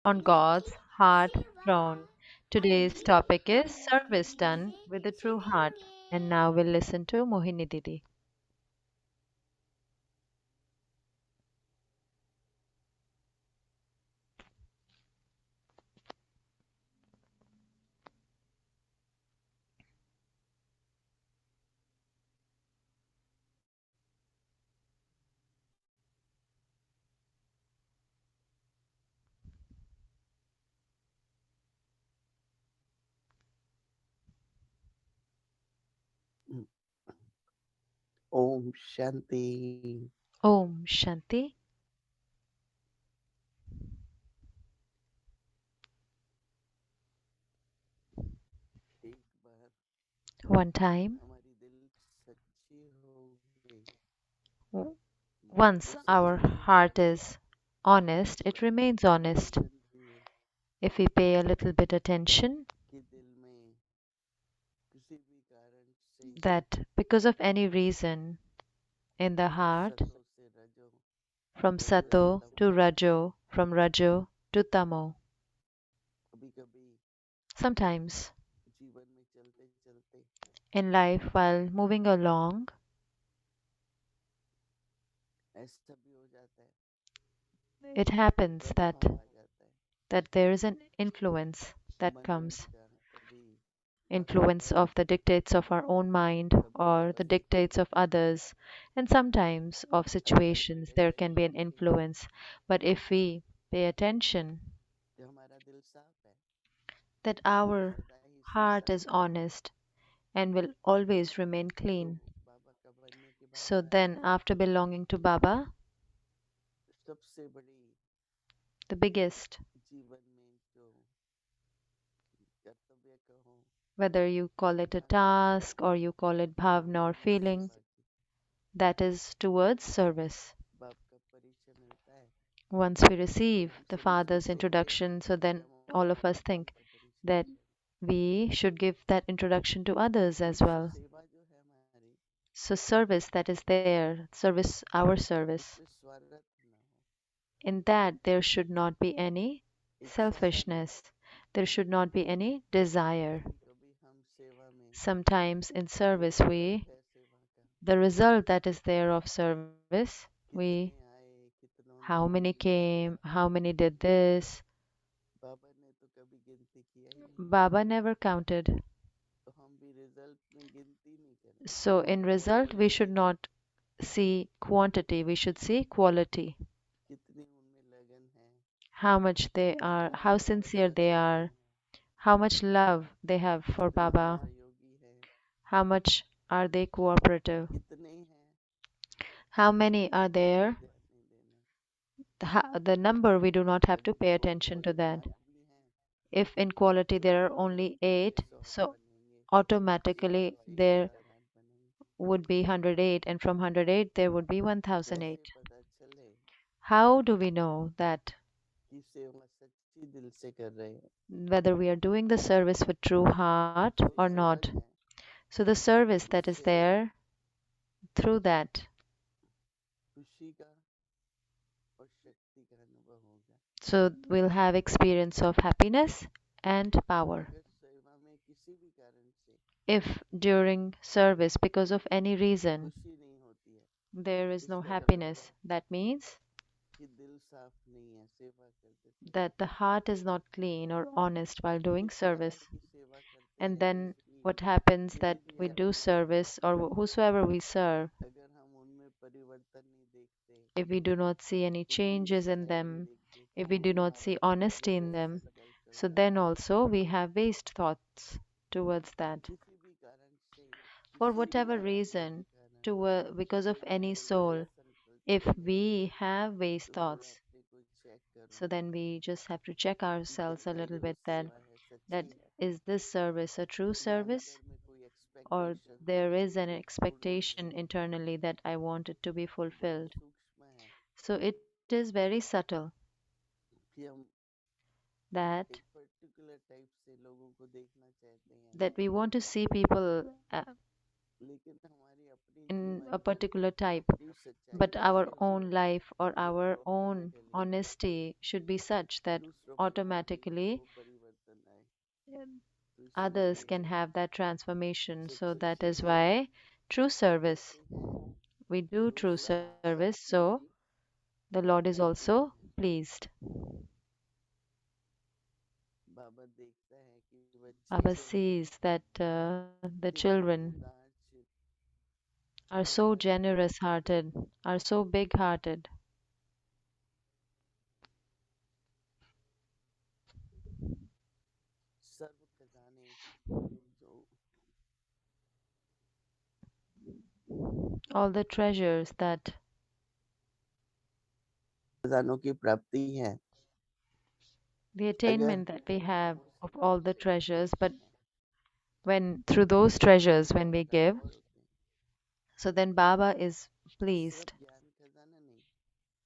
on God's heart throne. Today's topic is service done with a true heart. And now we'll listen to Mohini Didi. Om Shanti. Om Shanti. एक बार One time, हमारी दिल सच्ची हो गई w- तो once our सच्ची heart रहेगी is honest, it remains honest. Tension ये If we pay a little bit attention, कि दिल में किसी भी कारण से that because of any reason in the heart, सतो से रजो from रजो से Sato to तमो Rajo, from Rajo to Tamo, कभी कभी sometimes जीवन में चलते चलते in life while moving along, ऐसा भी हो जाता है it happens that प्रभाव आ जाता है there is an influence that मन comes, का कभी influence of the dictates of our own mind कभी or the परिस्थिति dictates of others, and sometimes of अगर situations there attention can be an देंगे influence. But if we pay attention कि हमारा दिल साफ है that तो our सदा ही heart संसार is में honest and will always remain तो clean, बाबा का बनने के so बाद then after belonging to Baba, सबसे बड़ी the biggest, जीवन में जो कर्तव्य कहो whether you call it a भावना कहो task or you call it bhavna or वो feeling, सेवा की that is towards service. बाप का परिचय मिलता है Once we तो receive हम the सभी Father's सोचते हैं introduction, so कि then हम all और of us किसी को think उसका परिचय that दें we should give that introduction to others तो as well. सेवा जो है हमारी So, service that is there, service, our service, उसमें स्वार्थ ना हो in that there should not be any इच्छा ना selfishness, हो there should not be any desire. कभी कभी हम सेवा में Sometimes in जो service, रिजल्ट है सेवा का the result that is there of service, we, कितने आए कितनों ने how many किया came, how many did this. बाबा ने तो कभी गिनती किया ही नहीं Baba never counted. तो हम भी रिजल्ट में गिनती नहीं करें So, in result, we should not see quantity, we should see quality. कितनी उनमें लगन है How much they are, कितने how sincere they महासत्य are, हैं how much love they have for कितने Baba, महायोगी हैं how much are they cooperative, कितने हैं how many are इस पे there. ध्यान नहीं देना The number we do not have to कभी pay बहुत attention to बहुत that. 8 भी हैं If in quality तो there are कभी only कभी फिर 8, 100 so बनेंगे फिर automatically तो there 1008 बनेंगे would be 108, and from 108 there would be कैसे 1008. पता चले How do we know that कि सेवा सच्ची दिल से कर रहे हैं whether we are doing the service with true heart जो or not? समझ है So, the service that is उससे there through that, खुशी का और शक्ति का अनुभव होगा so we'll have experience of happiness and power. अगर सेवा में किसी भी कारण से If during service, because of any reason, खुशी नहीं होती है there तो is no इसका मतलब है happiness, that means कि दिल साफ नहीं है सेवा करते that समय the heart is not clean or honest while तो doing किस बात service. की सेवा करते And हैं then जिसकी what happens that मेरी भी we do हालत यही है service or whosoever we serve, अगर हम उनमें परिवर्तन नहीं देखते if we do not see any उनमें changes in सच्चाई नहीं them, देखते if we do तो not हमारा see दिमाग honesty in हमेशा them, सड़ल so चलता then रहता also we have waste thoughts towards है that. किसी भी कारण से For किसी भी whatever आत्मा के reason, कारण to because of हमारा any दिल soul, हमेशा निकल if चलता है we have waste तो फिर thoughts, अपने को चेक करो so then we just have to check कि ourselves a क्या little ये bit that सेवा है that सच्ची है is this service a true या service, अंदर में कोई or एक्सपेक्टेशन है there is जो an पूर्ण expectation नहीं है internally that I want it to be तो बड़ी fulfilled. सूक्ष्म है So it is very subtle कि हम that एक पर्टिकुलर टाइप से लोगों को देखना चाहते हैं we want to see people लेकिन हमारी अपनी in जीवन a की particular type, अपनी सच्चाई but our कैसे हो own life or उसको our अपनाने own के लिए honesty should be such that दूसरों में भी automatically वो परिवर्तन आए। तो others इसलिए can have that transformation. So शिक्षक that से is हम why true service, करते हैं we do तो true उससे service, आशा so की the Lord is करते also हैं। pleased. बाबा देखता है कि बच्चे Baba sees that the कितने children उदार are so होते हैं, generous hearted, are so big hearted. सर्व खजाने जो All the treasures that खजानों की प्राप्ति है the अगर attainment that we have उस of all the उसे हम treasures, देते but हैं when through those तो treasures when Baba we give, राजी होते हैं। so then Baba is सिर्फ pleased. ज्ञान खजाना नहीं,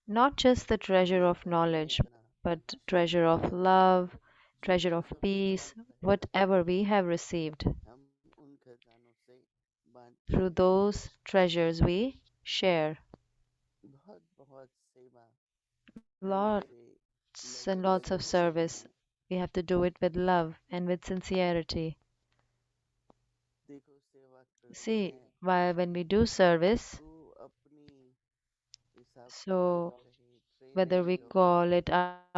Not just the treasure स्नेह of का knowledge, Netra, but treasure Shanti of का love, जो treasure of चीजों को peace, प्राप्त है whatever we have received. हम उन खजानों से बांटते Through हैं। those treasures we share. बहुत बहुत सेवा प्रेम Lots से and लगन lots से of करते service. हैं। We have to do it with love and with sincerity. देखो सेवा करते See, हैं while when we do service, तो अपनी हिसाब किताब so कहे whether ट्रेनिंग we जो है call it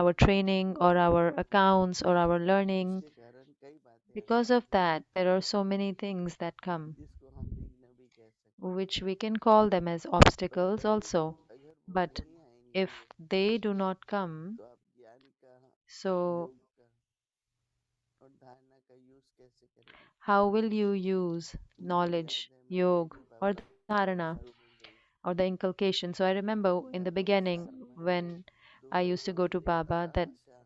our training or our accounts or our learning, उसके कारण कई बातें आ because of जाती हैं that, there are so many things that come, जिसको हम विघ्न भी कह सकते हैं। which we can call them as obstacles also. अगर वो But नहीं आएंगे if they do not come, तो आप ज्ञान का so योग का और धारणा का यूज कैसे करेंगे। how will you use मुझे knowledge, याद है मैं yoga, डेली or बाबा के dharana, शुरू में गई or the inculcation? So I remember in the बाबा उस beginning समय when I used to go to 2 हफ्ते का Baba that Asha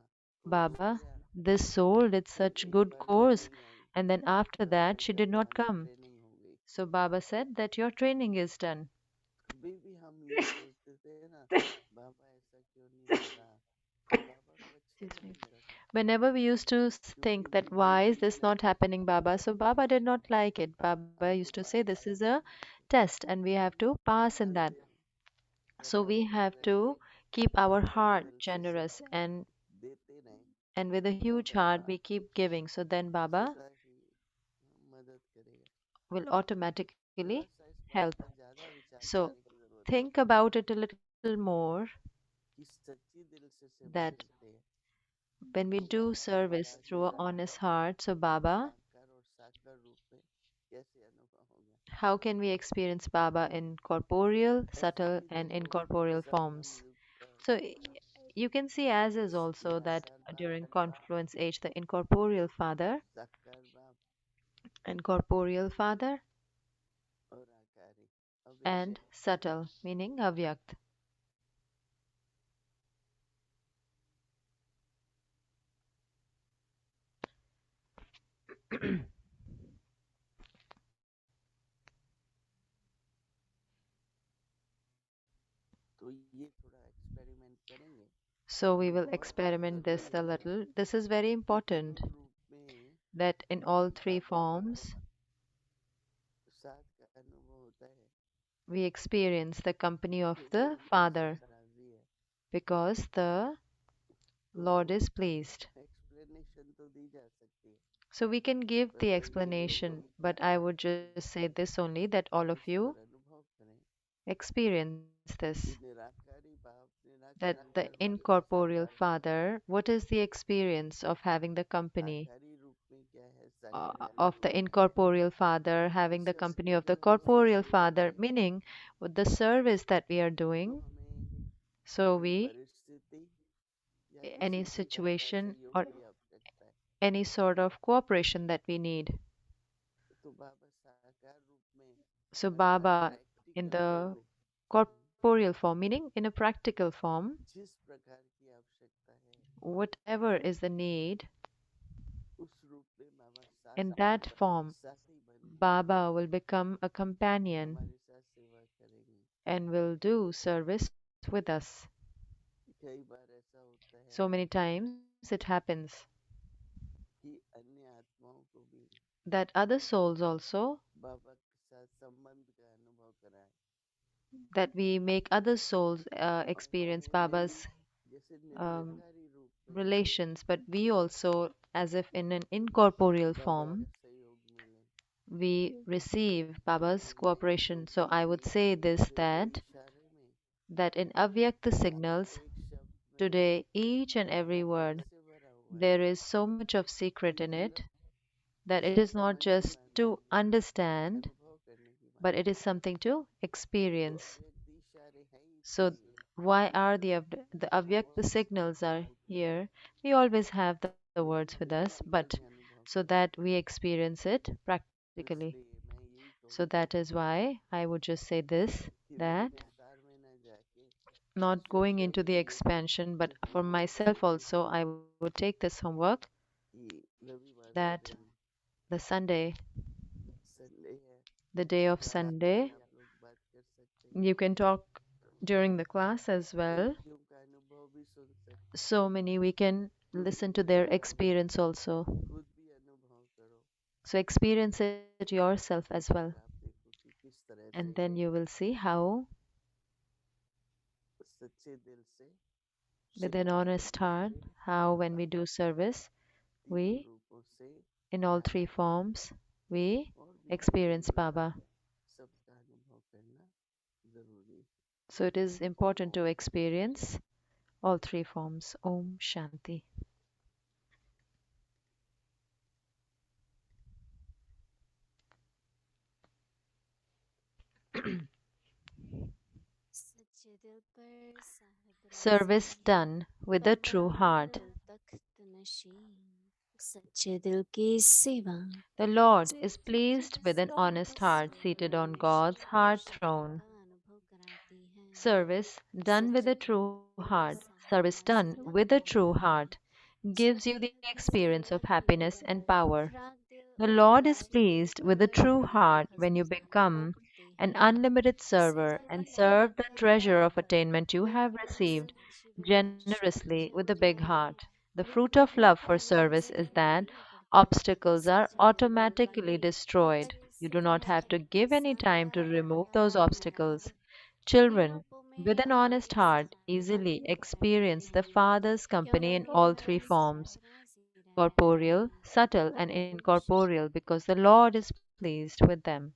course Baba, किया this soul did फिर such एक good बार वो course, नहीं आई and then after तो that हमने she कहा did not Baba come. Training हो गई। So Baba said that your training is done. अभी भी हम ये सोचते थे ना बाबा ऐसा क्यों नहीं हो रहा बाबा को अच्छे Excuse से me. नहीं कर रहे Whenever we used to क्योंकि think that विघ्न why is बनने this not लगते हैं। happening, Baba? So Baba did not like it. Baba used आपको to say pass this is करना a है तो test and we have to pass in pass that. दे रहे हैं So we खजाने have रखे to keep our तहे heart दिल से सब generous देते रहें and with a तो huge Baba heart we keep giving. So then Baba सदा ही मदद करेगा। will automatically थोड़ा सा इस बात help. पर ज्यादा विचार So करने की जरूरत है think about it a little more कि सच्ची दिल से सेवा that करते हैं when we तो do बाबा service का through an ज्ञान honest heart, so Baba, आकार और साकार रूप में कैसे अनुभव होगा। how can we experience Baba in corporeal, ऐसे subtle, ही and देखो incorporeal संगम forms? युग का So समय you can see as is also यहाँ that साल बात during करता है confluence age, the incorporeal father साकार बाप and corporeal father और आकारी and अव्यक्त subtle, meaning avyakt. तो ये थोड़ा एक्सपेरिमेंट करेंगे So we तो will बहुत experiment जरूरी this a है little. This is very कि तीनों important रूप में that in all three बाबा का forms साथ का अनुभव होता है we experience the company of क्योंकि the Father परमेश्वर राजी है। because the तो Lord is pleased. एक्सप्लेनेशन तो दी जा सकती है So we can give पर the वही है जो explanation, गीता but में I would कहती just है say this only that all of इस you पर अनुभव करें experience कि this. निराकारी बाप That निराकार the हर रूप में incorporeal साकार है। Father, what is the experience of having the company आकारी रूप में क्या है साकारी रूप of में the क्या है incorporeal Father, having the इसका company of the संयोजन उससे corporeal सेवा Father, करें meaning with the service that we are तो doing. हमें So कोई we, परिस्थिति या any किसी प्रकार का situation सहयोग or की आवश्यकता है any sort of cooperation that we need. तो बाबा साकार रूप में So अर्थात Baba in practical way the में corporeal form, meaning in a practical form, जिस प्रकार की आवश्यकता है whatever is the need, उस रूप में बाबा in that form, साथी बनेंगे Baba will become a companion हमारे साथ सेवा करेंगे। and will do service with us. कई बार ऐसा होता है So many times it happens कि अन्य आत्माओं को भी that other souls also बाबा के संबंध का अनुभव कराए। that we make other souls experience वही Baba's जैसे um, निर्विकारी रूप में relations, but we also, as if in an incorporeal Baba form, का सहयोग मिले। we receive Baba's वही cooperation. रूप So I would में say this, जो जो that इशारे में in Avyakta एक signals एक शब्द में today, each and every Anant word, से भरा हुआ है। there is so much of secret in it मतलब that it उसे is not समझने just मानने to की बात है, understand, अनुभव करने की but बात it है। is something to तो experience. अव्यक्त इशारे हैं ही So इसीलिए why are the और Avyakta signals are अनुभूति here? We always have the words with us, but अनुभूति का भी so अनुभव that करें। we experience it तो practically. इसलिए मैं यही So that कहूँगा is why I would just say this, कि वो that विस्तार में न जाके not going into शब्दों the में expansion, but सिर्फ for इतना कह myself दें also, I would take this homework कि रविवार का that दिन the Sunday, संडे है, the day of क्लास में भी Sunday, आप लोग बात कर सकते हैं, you can talk during the class as well. लड़कियों का अनुभव भी सुन सकते हैं, So many, we can खुद listen भी to their अनुभव experience also. खुद भी अनुभव करो So experience it yourself as well. और आप देखो कि किस तरह And से then you will see how, सच्चे दिल से with an सेवा honest करने heart, से how when we Baba do service, तीनों we, रूपों से in all याद three आते हैं forms, we और भी कई experience Baba. सबका अनुभव करना जरूरी है। So it is important to Om experience all three forms. Om Shanti. सच्चे दिल पर साहिब राजी, Service done with a Baba true heart. दिल तख्त नशी, सच्चे दिल की सेवा The Lord से is pleased with an honest heart seated on सर्वनाशी God's heart शिक्षा throne. का अनुभव कराती है। Service done with सच्चे a दिल true पर heart, service साहिब done राजी, with a true heart, gives you सच्चे the दिल की experience of सेवा की happiness and अगर power. राग दिल The और Lord is राजी दिल pleased with a पर true heart when you खजाने become बरतते an हैं। unlimited server सच्चे and दिल की serve the treasure of अगर attainment you have बिल्कुल received सच्ची विवश generously with a big जाए, heart. The fruit बिल्कुल of दिल love for पर service is नजर that नहीं पड़ती। obstacles are सच्चा दिल automatically कुर्बानी destroyed. दिल You से do not have to मोहब्बत give any time to remove समझाता those है। obstacles. इन Children रूपों with में an आके honest heart सिखाता easily रहती experience the हूँ, Father's क्यों company in रहूं all मैं three forms, साहिब राजी corporeal, रहूं, subtle, and incorporeal, because the Lord is pleased with them.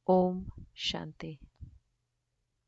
Om Shanti.